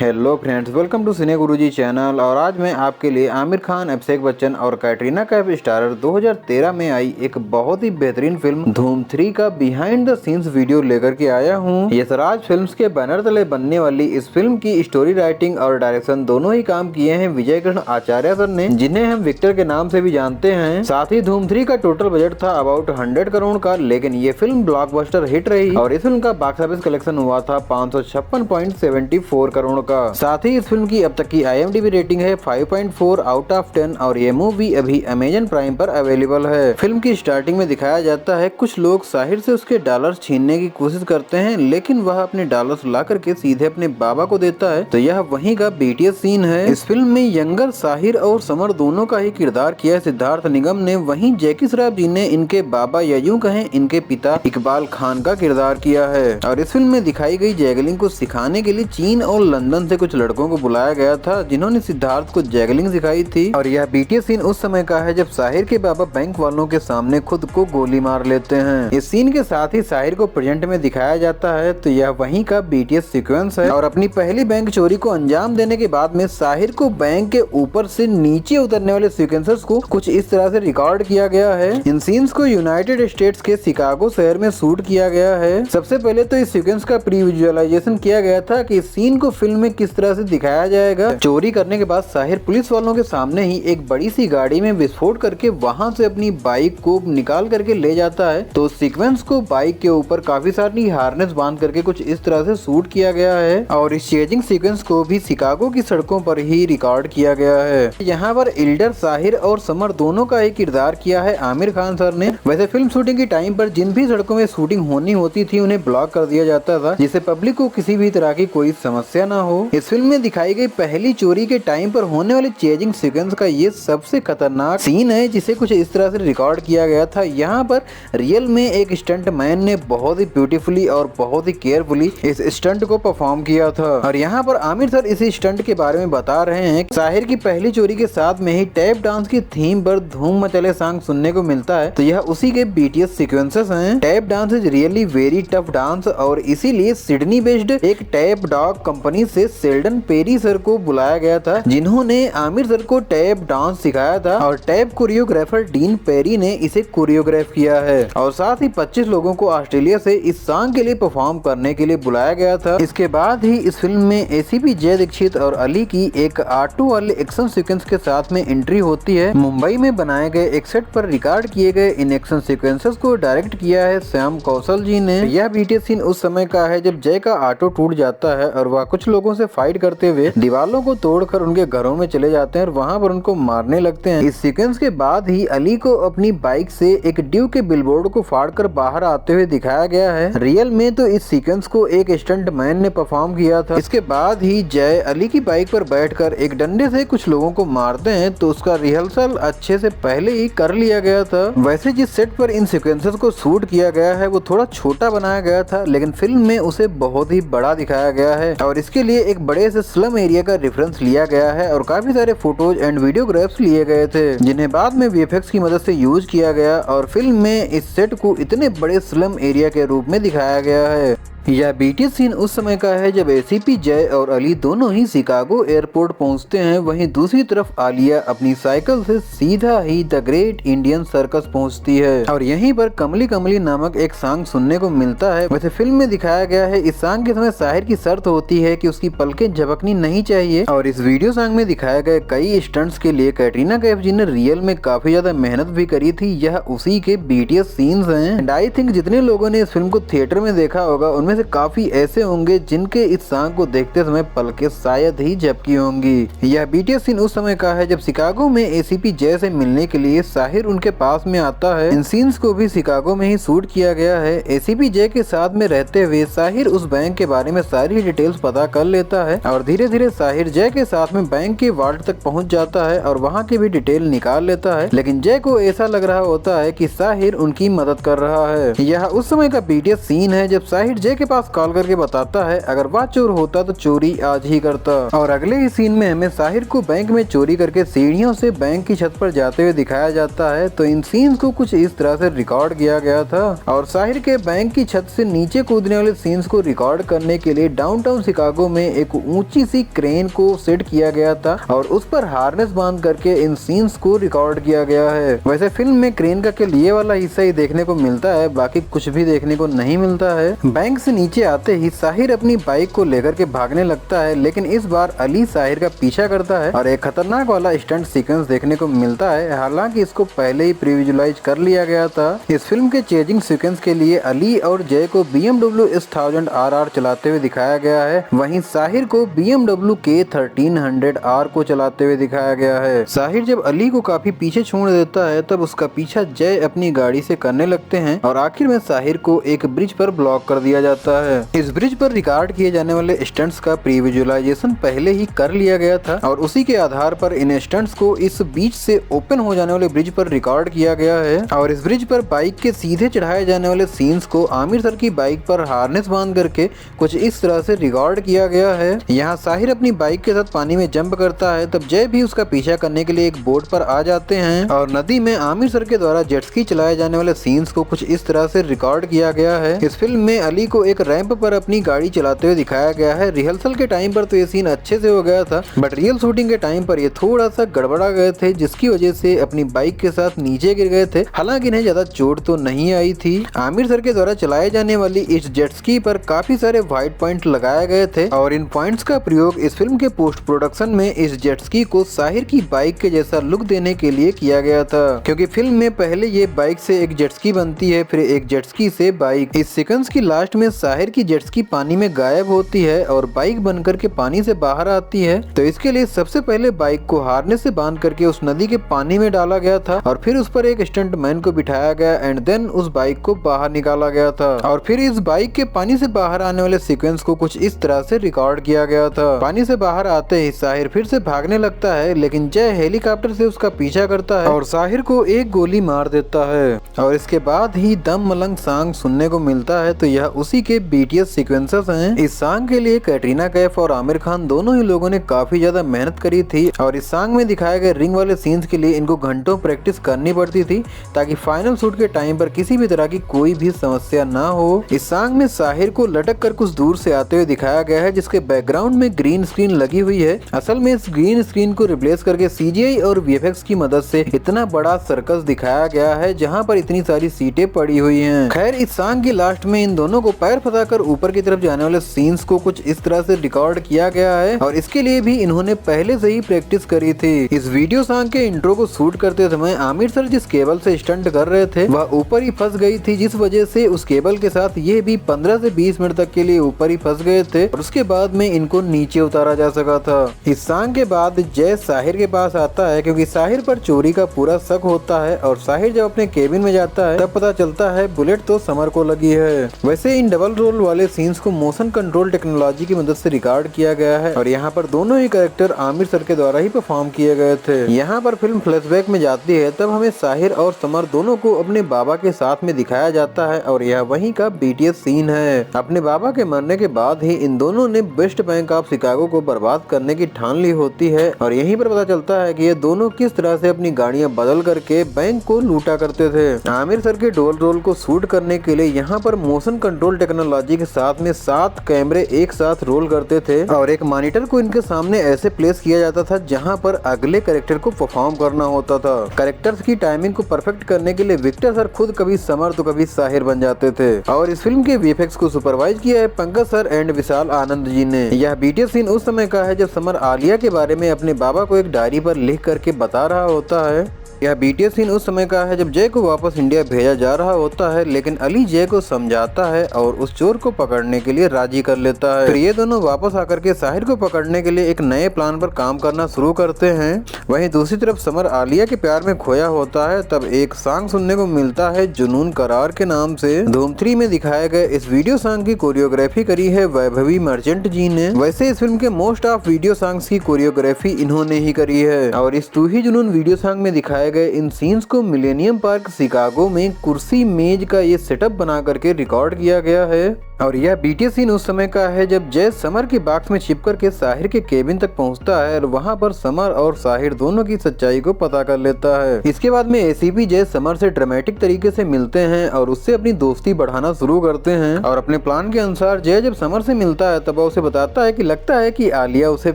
Hello friends, welcome to cine Guruji channel. और आज मैं आपके लिए आमिर खान, अभिषेक बच्चन और कैटरीना कैफ स्टारर 2013 में आई एक बहुत ही बेहतरीन फिल्म धूम 3 का बिहाइंड द सीन्स वीडियो लेकर के आया हूँ। यशराज फिल्म्स के बैनर तले बनने वाली इस फिल्म की स्टोरी राइटिंग और डायरेक्शन दोनों ही काम किए हैं विजय कृष्ण आचार्य सर ने, जिन्हें हम विक्टर के नाम से भी जानते हैं। साथ ही धूम 3 का टोटल बजट था अबाउट 100 करोड़ का, लेकिन ये फिल्म ब्लॉकबस्टर हिट रही और इस फिल्म का बॉक्स ऑफिस कलेक्शन हुआ था 556.74 करोड़ का। साथ ही इस फिल्म की अब तक की IMDb रेटिंग है 5.4 आउट ऑफ 10 और ये मूवी अभी अमेजन प्राइम पर अवेलेबल है। फिल्म की स्टार्टिंग में दिखाया जाता है कुछ लोग साहिर से उसके डॉलर्स छीनने की कोशिश करते हैं, लेकिन वह अपने डॉलर्स ला करके सीधे अपने बाबा को देता है। तो यह वहीं का BTS सीन है। इस फिल्म में यंगर साहिर और समर दोनों का ही किरदार किया है सिद्धार्थ निगम ने, वहीं जैकी श्रॉफ जी ने इनके बाबा या यूं कहें इनके पिता इकबाल खान का किरदार किया है। और इस फिल्म में दिखाई गई जैगलिंग को सिखाने के लिए चीन और लंदन से कुछ लड़कों को बुलाया गया था, जिन्होंने सिद्धार्थ को जैगलिंग सिखाई थी। और यह BTS सीन उस समय का है जब साहिर के बाबा बैंक वालों के सामने खुद को गोली मार लेते हैं। इस सीन के साथ ही साहिर को प्रेजेंट में दिखाया जाता है, तो यह वहीं का BTS सीक्वेंस है। और अपनी पहली बैंक चोरी को अंजाम देने के बाद में साहिर को बैंक के ऊपर से नीचे उतरने वाले सीक्वेंसेस को कुछ इस तरह से रिकॉर्ड किया गया है। इन सीन्स को यूनाइटेड स्टेट्स के शिकागो शहर में शूट किया गया है। सबसे पहले तो इस सीक्वेंस का प्री विजुअलाइजेशन किया गया था कि इस सीन को फिल्म में किस तरह से दिखाया जाएगा। चोरी करने के बाद साहिर पुलिस वालों के सामने ही एक बड़ी सी गाड़ी में विस्फोट करके वहां से अपनी बाइक को निकाल करके ले जाता है। तो सीक्वेंस को बाइक के ऊपर काफी सारी हार्नेस बांध करके कुछ इस तरह से शूट किया गया है। और इस चेजिंग सीक्वेंस को भी शिकागो की सड़कों पर ही रिकॉर्ड किया गया है। यहाँ पर इल्डर साहिर और समर दोनों का ही किरदार किया है आमिर खान सर ने। वैसे फिल्म शूटिंग के टाइम पर जिन भी सड़कों में शूटिंग होनी होती थी उन्हें ब्लॉक कर दिया जाता था, जिससे पब्लिक को किसी भी तरह की कोई समस्या न हो। इस फिल्म में दिखाई गई पहली चोरी के टाइम पर होने वाले चेजिंग सीक्वेंस का ये सबसे खतरनाक सीन है, जिसे कुछ इस तरह से रिकॉर्ड किया गया था। यहाँ पर रियल में एक स्टंट मैन ने बहुत ही ब्यूटीफुली और बहुत ही केयरफुली इस स्टंट को परफॉर्म किया था। और यहाँ पर आमिर सर इस स्टंट के बारे में बता रहे हैं। साहिर की पहली चोरी के साथ में ही टैप डांस की थीम पर धूम मचले सॉन्ग सुनने को मिलता है, तो यह उसी के BTS सीक्वेंसेस हैं। Tap dance is really very tough dance और इसीलिए सिडनी बेस्ड एक टैप डॉग कंपनी से शेल्डन पेरी सर को बुलाया गया था, जिन्होंने आमिर सर को टैप डांस सिखाया था। और टैप कोरियोग्राफर डीन पेरी ने इसे कोरियोग्राफ किया है। और साथ ही 25 लोगों को ऑस्ट्रेलिया से इस सॉन्ग के लिए परफॉर्म करने के लिए बुलाया गया था। इसके बाद ही इस फिल्म में ACP जय दीक्षित और अली की एक ऑटो वाले एक्शन सीक्वेंस के साथ में एंट्री होती है। मुंबई में बनाए गए एक सेट पर रिकॉर्ड किए गए इन एक्शन सीक्वेंसेस को डायरेक्ट किया है श्याम कौशल जी ने। यह BTS सीन उस समय का है जब जय का ऑटो टूट जाता है और वह कुछ लोगों से फाइट करते हुए दीवारों को तोड़कर उनके घरों में चले जाते हैं और वहां पर उनको मारने लगते हैं। इस सीक्वेंस के बाद ही अली को अपनी बाइक से एक ड्यू के बिलबोर्ड को फाड़कर बाहर आते हुए दिखाया गया है। रियल में तो इस सीक्वेंस को एक स्टंट मैन ने परफॉर्म किया था। इसके बाद ही जय अली की बाइक पर बैठकर एक डंडे से कुछ लोगों को मारते हैं, तो उसका रिहर्सल अच्छे से पहले ही कर लिया गया था। वैसे जिस सेट पर इन सीक्वेंसेस को शूट किया गया है वो थोड़ा छोटा बनाया गया था, लेकिन फिल्म में उसे बहुत ही बड़ा दिखाया गया है और इसके लिए एक बड़े से स्लम एरिया का रेफरेंस लिया गया है और काफी सारे फोटोज एंड वीडियोग्राफ्स लिए गए थे, जिन्हें बाद में VFX की मदद से यूज किया गया और फिल्म में इस सेट को इतने बड़े स्लम एरिया के रूप में दिखाया गया है। यह BTS सीन उस समय का है जब ACP जय और अली दोनों ही शिकागो एयरपोर्ट पहुंचते हैं। वहीं दूसरी तरफ आलिया अपनी साइकिल से सीधा ही द ग्रेट इंडियन सर्कस पहुंचती है और यहीं पर कमली कमली नामक एक सॉन्ग सुनने को मिलता है। वैसे फिल्म में दिखाया गया है इस सॉन्ग के समय साहिर की शर्त होती है कि उसकी पलकें झपकनी नहीं चाहिए और इस वीडियो सॉन्ग में दिखाए गए कई स्टंट्स के लिए कैटरीना कैफ जी ने रियल में काफी ज्यादा मेहनत भी करी थी। यह उसी के BTS सीन्स हैं एंड आई थिंक जितने लोगों ने इस फिल्म को थिएटर में देखा होगा उनमें से काफी ऐसे होंगे जिनके इस सॉन्ग को देखते समय पलकें शायद ही झपकी होंगी। यह BTS सीन उस समय का है जब शिकागो में ACP जय से मिलने के लिए साहिर उनके पास में आता है। इन सीन्स को भी शिकागो में ही शूट किया गया है। ACP जय के साथ में रहते हुए साहिर उस बैंक के बारे में सारी डिटेल्स पता कर लेता है और धीरे धीरे साहिर जय के साथ में बैंक के वार्ड तक पहुंच जाता है और वहां की भी डिटेल निकाल लेता है, लेकिन जय को ऐसा लग रहा होता है कि साहिर उनकी मदद कर रहा है। यह उस समय का BTS सीन है जब साहिर जय के पास कॉल करके बताता है अगर वह चोर होता तो चोरी आज ही करता। और अगले ही सीन में हमें साहिर को बैंक में चोरी करके सीढ़ियों से बैंक की छत पर जाते हुए दिखाया जाता है। तो इन सीन्स को कुछ इस तरह से रिकॉर्ड किया गया था। और साहिर के बैंक की छत से नीचे कूदने वाले सीन्स को रिकॉर्ड करने के लिए डाउनटाउन शिकागो में एक ऊंची सी क्रेन को सेट किया गया था और उस पर हार्नेस बांध करके इन सीन्स को रिकॉर्ड किया गया है। वैसे फिल्म में क्रेन का केवल ये वाला हिस्सा ही देखने को मिलता है, बाकी कुछ भी देखने को नहीं मिलता है। बैंक से नीचे आते ही साहिर अपनी बाइक को लेकर के भागने लगता है, लेकिन इस बार अली साहिर का पीछा करता है और एक खतरनाक वाला स्टंट सीक्वेंस देखने को मिलता है। हालांकि इसको पहले ही प्रीविजुअलाइज कर लिया गया था। इस फिल्म के चेजिंग सीक्वेंस के लिए अली और जय को BMW S1000 RR चलाते हुए दिखाया गया है, वहीं साहिर को BMW K1300R को चलाते हुए दिखाया गया है। साहिर जब अली को काफी पीछे छोड़ देता है तब उसका पीछा जय अपनी गाड़ी से करने लगते हैं और आखिर में साहिर को एक ब्रिज पर ब्लॉक कर दिया जाता है। इस ब्रिज पर रिकॉर्ड किए जाने वाले स्टंट्स का प्रीविजुअलाइजेशन पहले ही कर लिया गया था और उसी के आधार पर इन स्टंट्स को इस बीच से ओपन हो जाने वाले ब्रिज पर रिकॉर्ड किया गया है। और इस ब्रिज पर बाइक के सीधे चढ़ाए जाने वाले सीन्स को आमिर सर की बाइक पर हार्नेस बांध करके कुछ इस तरह से रिकॉर्ड किया गया है। यहाँ साहिर अपनी बाइक के साथ पानी में जंप करता है, तब जय भी उसका पीछा करने के लिए एक बोट पर आ जाते हैं और नदी में आमिर सर के द्वारा जेटस्की चलाए जाने वाले सीन्स को कुछ इस तरह से रिकॉर्ड किया गया है। इस फिल्म में अली को एक रैंप पर अपनी गाड़ी चलाते हुए दिखाया गया है। रिहर्सल के टाइम पर तो ये सीन अच्छे से हो गया था, बट रियल शूटिंग के टाइम पर ये थोड़ा सा गड़बड़ा गए थे, जिसकी वजह से अपनी बाइक के साथ नीचे गिर गए थे। हालांकि इन्हें ज्यादा चोट तो नहीं आई थी। आमिर सर के द्वारा चलाए जाने वाली इस जेटस्की पर काफी सारे व्हाइट पॉइंट लगाए गए थे और इन पॉइंट्स का प्रयोग इस फिल्म के पोस्ट प्रोडक्शन में इस जेटस्की को साहिर की बाइक के जैसा लुक देने के लिए किया गया था, क्योंकि फिल्म में पहले ये बाइक से एक जेटस्की बनती है, फिर एक जेटस्की से बाइक। इस सीक्वेंस की लास्ट में साहिर की जेटस्की पानी में गायब होती है और बाइक बनकर के पानी से बाहर आती है। तो इसके लिए सबसे पहले बाइक को हार्नेस से बांध करके उस नदी के पानी में डाला गया था और फिर उस पर एक स्टंट मैन को बिठाया गया एंड देन उस बाइक को बाहर निकाला गया था और फिर इस बाइक के पानी से बाहर आने वाले सीक्वेंस को कुछ इस तरह से रिकॉर्ड किया गया था। पानी से बाहर आते ही साहिर फिर से भागने लगता है, लेकिन जय हेलीकॉप्टर से उसका पीछा करता है और साहिर को एक गोली मार देता है और इसके बाद ही दम मलंग सॉन्ग सुनने को मिलता है। तो यह उसी के BTS सीक्वेंसेस हैं। इस सॉन्ग के लिए कैटरीना कैफ और आमिर खान दोनों ही लोगों ने काफी ज्यादा मेहनत करी थी और इस सॉन्ग में दिखाए गए रिंग वाले सीन्स के लिए इनको घंटों प्रैक्टिस करनी पड़ती थी ताकि फाइनल शूट के टाइम पर किसी भी तरह की कोई भी समस्या ना हो। इस सॉन्ग में साहिर को लटक कर कुछ दूर से आते हुए दिखाया गया है, जिसके बैकग्राउंड में ग्रीन स्क्रीन लगी हुई है। असल में इस ग्रीन स्क्रीन को रिप्लेस करके CGI और VFX की मदद से इतना बड़ा सर्कस दिखाया गया है जहाँ पर इतनी सारी सीटें पड़ी हुई हैं। खैर, इस सॉन्ग की लास्ट में इन दोनों को पैर फंसाकर ऊपर की तरफ जाने वाले सीन्स को कुछ इस तरह से रिकॉर्ड किया गया है और इसके लिए भी इन्होंने पहले से ही प्रैक्टिस करी थी। इस वीडियो सॉन्ग के इंट्रो को शूट करते समय आमिर सर जिस केबल से स्टंट कर रहे थे वह ऊपर ही फंस गई थी, जिस वजह से उस केबल के साथ ये भी 15 से 20 मिनट तक के लिए ऊपर ही फंस गए थे और उसके बाद में इनको नीचे उतारा जा सका था। इस सॉन्ग के बाद जय साहिर के पास आता है क्योंकि साहिर पर चोरी का पूरा शक होता है और साहिर जब अपने केबिन में जाता है तब पता चलता है बुलेट तो समर को लगी है। वैसे इन डबल रोल वाले सीन्स को मोशन कंट्रोल टेक्नोलॉजी की मदद से रिकॉर्ड किया गया है और यहाँ पर दोनों ही कैरेक्टर आमिर सर के द्वारा ही परफॉर्म किए गए थे। यहाँ पर फिल्म फ्लैशबैक में जाती है तब हमें साहिर और समर दोनों को अपने बाबा के साथ में दिखाया जाता है और यह वहीं का BTS सीन है। अपने बाबा के मरने के बाद ही इन दोनों ने वेस्ट बैंक ऑफ शिकागो को बर्बाद करने की ठान ली होती है और यहीं पर पता चलता है कि ये दोनों किस तरह से अपनी गाड़ियां बदल करके बैंक को लूटा करते थे। आमिर सर के डबल रोल को शूट करने के लिए यहाँ पर मोशन कंट्रोल टेक्नोलॉजी के साथ में 7 कैमरे एक साथ रोल करते थे और एक मॉनिटर को इनके सामने ऐसे प्लेस किया जाता था जहाँ पर अगले कैरेक्टर को परफॉर्म करना होता था। कैरेक्टर्स की टाइमिंग को परफेक्ट करने के लिए विक्टर सर खुद कभी समर तो कभी साहिर बन जाते थे और इस फिल्म के VFX को सुपरवाइज किया है पंकज सर एंड विशाल आनंद जी ने। यह BTS सीन उस समय का है जब समर आलिया के बारे में अपने बाबा को एक डायरी पर लिख करके बता रहा होता है। यह BTS सीन उस समय का है जब जय को वापस इंडिया भेजा जा रहा होता है, लेकिन अली जय को समझाता है और उस चोर को पकड़ने के लिए राजी कर लेता है। फिर ये दोनों वापस आकर के साहिर को पकड़ने के लिए एक नए प्लान पर काम करना शुरू करते हैं। वहीं दूसरी तरफ समर आलिया के प्यार में खोया होता है। तब एक सॉन्ग सुनने को मिलता है जुनून करार के नाम से। धूम 3 में दिखाए गए इस वीडियो सॉन्ग की कोरियोग्राफी करी है वैभवी मर्चेंट जी ने। वैसे इस फिल्म के मोस्ट ऑफ वीडियो सॉन्ग्स की कोरियोग्राफी इन्होंने ही करी है और इस तू ही जुनून वीडियो सॉन्ग में दिखाए गए इन सीन्स को मिलेनियम पार्क शिकागो में कुर्सी मेज का ये सेटअप बना करके रिकॉर्ड किया गया है। और यह बीटीएस सीन उस समय का है जब जय समर के बॉक्स में छिप कर के साहिर के केबिन तक पहुंचता है और वहां पर समर और साहिर दोनों की सच्चाई को पता कर लेता है। इसके बाद में एसीपी जय समर से ड्रामेटिक तरीके से मिलते हैं और उससे अपनी दोस्ती बढ़ाना शुरू करते हैं और अपने प्लान के अनुसार जय जब समर से मिलता है तब वह उसे बताता है कि लगता है कि आलिया उसे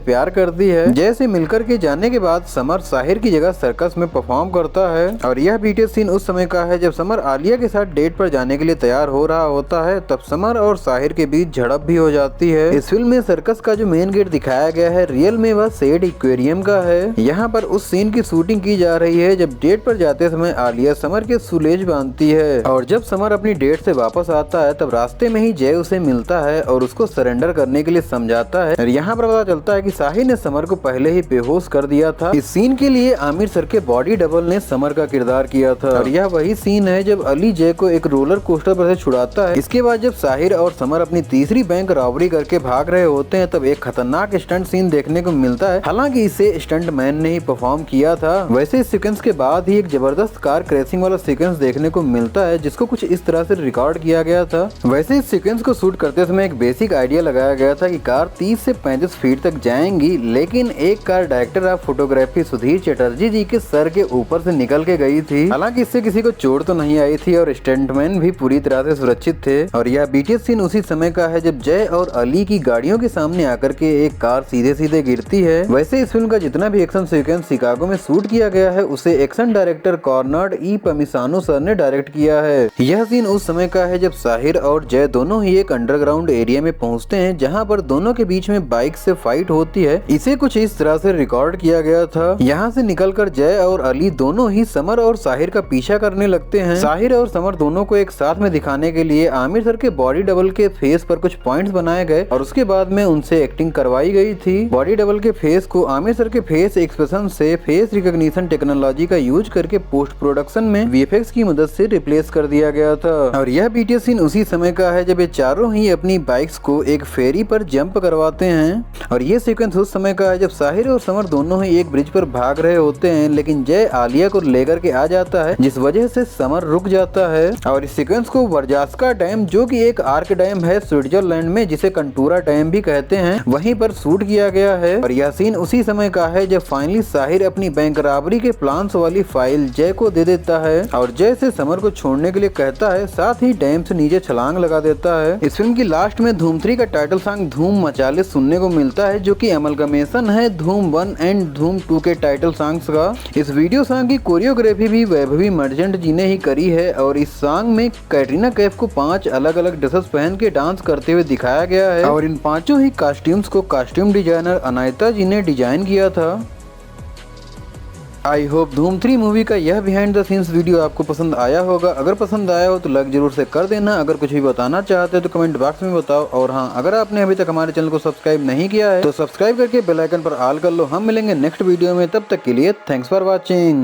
प्यार करती है। जय से मिलकर के जाने के बाद समर साहिर की जगह सर्कस में परफॉर्म करता है और यह बीटीएस सीन उस समय का है जब समर आलिया के साथ डेट पर जाने के लिए तैयार हो रहा होता है। तब समर और साहिर के बीच झड़प भी हो जाती है। इस फिल्म में सर्कस का जो मेन गेट दिखाया गया है रियल में वह सेड एक्वेरियम का है। यहाँ पर उस सीन की शूटिंग की जा रही है जब डेट पर जाते समय आलिया समर के सुलेज बांधती है और जब समर अपनी डेट से वापस आता है तब रास्ते में ही जय उसे मिलता है और उसको सरेंडर करने के लिए समझाता है। और यहाँ पर पता चलता है कि साहिर ने समर को पहले ही बेहोश कर दिया था। इस सीन के लिए आमिर सर के बॉडी डबल ने समर का किरदार किया था और यह वही सीन है जब अली जय को एक रोलर कोस्टर पर से छुड़ाता है। इसके बाद जब साहिर और समर अपनी तीसरी बैंक रॉबरी करके भाग रहे होते हैं तब एक खतरनाक स्टंट सीन देखने को मिलता है। हालांकि इसे स्टंट मैन ने ही परफॉर्म किया था। वैसे इस सीक्वेंस के बाद ही एक जबरदस्त कार क्रैशिंग वाला सीक्वेंस देखने को मिलता है जिसको कुछ इस तरह से रिकॉर्ड किया गया था। वैसे इस सीक्वेंस को शूट करते समय एक बेसिक आइडिया लगाया गया था कि कार 30 से 35 फीट तक जाएंगी, लेकिन एक car director of photography Sudhir Chatterjee ji के सर के ऊपर से निकल के गई थी। हालांकि इससे किसी को चोट तो नहीं आई थी और स्टंटमैन भी पूरी तरह से सुरक्षित थे। और यह बीटीएस सीन उसी समय का है जब जय और अली की गाड़ियों के सामने आकर के एक कार सीधे सीधे गिरती है। वैसे इस फिल्म का जितना भी एक्शन सीक्वेंस शिकागो में शूट किया गया है उसे एक्शन डायरेक्टर कॉर्नाड ई पमिसानो सर ने डायरेक्ट किया है। यह सीन उस समय का है जब साहिर और जय दोनों ही एक अंडरग्राउंड एरिया में पहुंचते हैं जहां पर दोनों के बीच में बाइक से फाइट होती है। इसे कुछ इस तरह से रिकॉर्ड किया गया था। यहाँ से निकलकर जय और अली दोनों ही समर और साहिर का पीछा करने लगते हैं। साहिर और समर दोनों को एक साथ में दिखाने के लिए आमिर सर के बॉडी डबल के फेस पर कुछ पॉइंट्स बनाए गए और उसके बाद में उनसे एक्टिंग करवाई गई थी। बॉडी डबल के फेस को आमिर सर के फेस एक्सप्रेशन से फेस रिकॉग्निशन टेक्नोलॉजी का यूज करके पोस्ट प्रोडक्शन में वीएफएक्स की मदद से रिप्लेस कर दिया गया था। और यह बीटीएस सीन उसी समय का है जब ये चारों ही अपनी बाइक्स को एक फेरी पर जंप करवाते हैं। और ये सीक्वेंस उस समय का है जब साहिर और समर दोनों ही एक ब्रिज पर भाग रहे होते हैं, लेकिन जय आलिया को लेकर के आ जाता है जिस वजह से समर रुक जाता है। और इस सीक्वेंस को वर्जास्का डैम जो कि एक आर्क डैम है स्विट्जरलैंड में जिसे कंटूरा डैम भी कहते हैं वहीं पर शूट किया गया है। और यह सीन उसी समय का है जब फाइनली साहिर अपनी बैंक रॉबरी के प्लान्स वाली फाइल जय को दे देता है और जय से समर को छोड़ने के लिए कहता है, साथ ही डैम से नीचे छलांग लगा देता है। इस फिल्म की लास्ट में धूम 3 का टाइटल सॉन्ग धूम मचाले सुनने को मिलता है जो कि अमलगमेशन है धूम 1 एंड धूम 2 के टाइटल सॉन्ग्स का। इस वीडियो सॉन्ग की कोरियोग्राफी भी वैभवी मर्चेंट जी ने ही करी है और इस सॉन्ग में कैटरीना कैफ को 5 अलग अलग ड्रेसेस पहन के डांस करते हुए दिखाया गया है और इन पांचों ही कॉस्ट्यूम्स को कॉस्ट्यूम डिजाइनर अनायता जी ने डिजाइन किया था। आई होप धूम 3 मूवी का यह बिहाइंड द सीन्स वीडियो आपको पसंद आया होगा। अगर पसंद आया हो तो लाइक जरूर से कर देना। अगर कुछ भी बताना चाहते हो तो कमेंट बॉक्स में बताओ। और हाँ, अगर आपने अभी तक हमारे चैनल को सब्सक्राइब नहीं किया है तो सब्सक्राइब करके बेल आइकन पर ऑल कर लो। हम मिलेंगे नेक्स्ट वीडियो में, तब तक के लिए थैंक्स फॉर वॉचिंग।